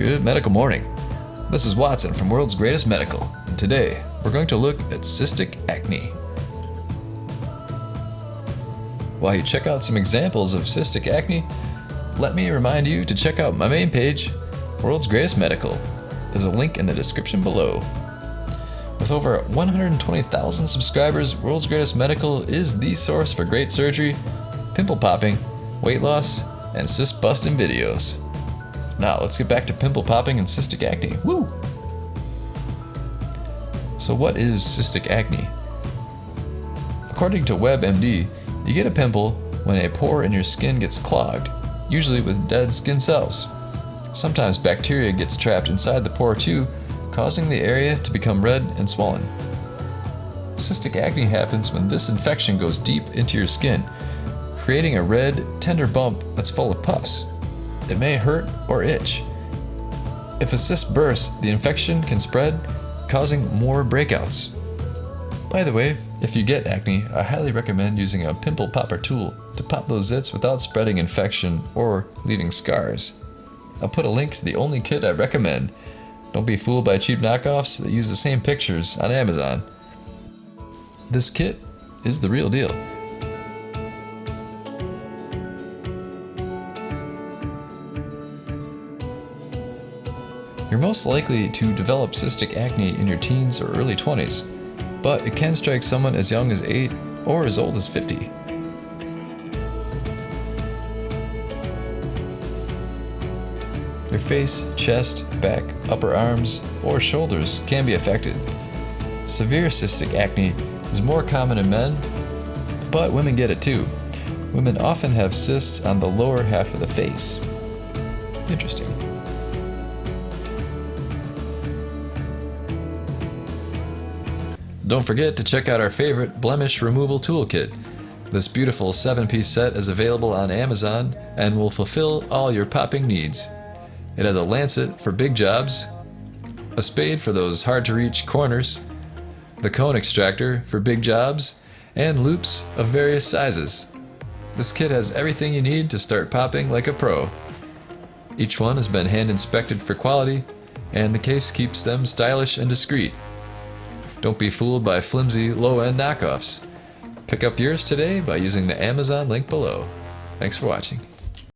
Good medical morning. This is Watson from World's Greatest Medical, and today we're going to look at cystic acne. While you check out some examples of cystic acne, let me remind you to check out my main page, World's Greatest Medical. There's a link in the description below. With over 120,000 subscribers, World's Greatest Medical is the source for great surgery, pimple popping, weight loss, and cyst busting videos. Now let's get back to pimple popping and cystic acne. Woo! So what is cystic acne? According to WebMD, you get a pimple when a pore in your skin gets clogged, usually with dead skin cells. Sometimes bacteria gets trapped inside the pore too, causing the area to become red and swollen. Cystic acne happens when this infection goes deep into your skin, creating a red, tender bump that's full of pus. It may hurt or itch. If a cyst bursts, the infection can spread, causing more breakouts. By the way, if you get acne, I highly recommend using a pimple popper tool to pop those zits without spreading infection or leaving scars. I'll put a link to the only kit I recommend. Don't be fooled by cheap knockoffs that use the same pictures on Amazon. This kit is the real deal. You're most likely to develop cystic acne in your teens or early 20s, but it can strike someone as young as 8 or as old as 50. Your face, chest, back, upper arms, or shoulders can be affected. Severe cystic acne is more common in men, but women get it too. Women often have cysts on the lower half of the face. Interesting. Don't forget to check out our favorite blemish removal toolkit. This beautiful 7-piece set is available on Amazon and will fulfill all your popping needs. It has a lancet for big jobs, a spade for those hard-to-reach corners, the cone extractor for big jobs, and loops of various sizes. This kit has everything you need to start popping like a pro. Each one has been hand-inspected for quality, and the case keeps them stylish and discreet. Don't be fooled by flimsy, low-end knockoffs. Pick up yours today by using the Amazon link below. Thanks for watching.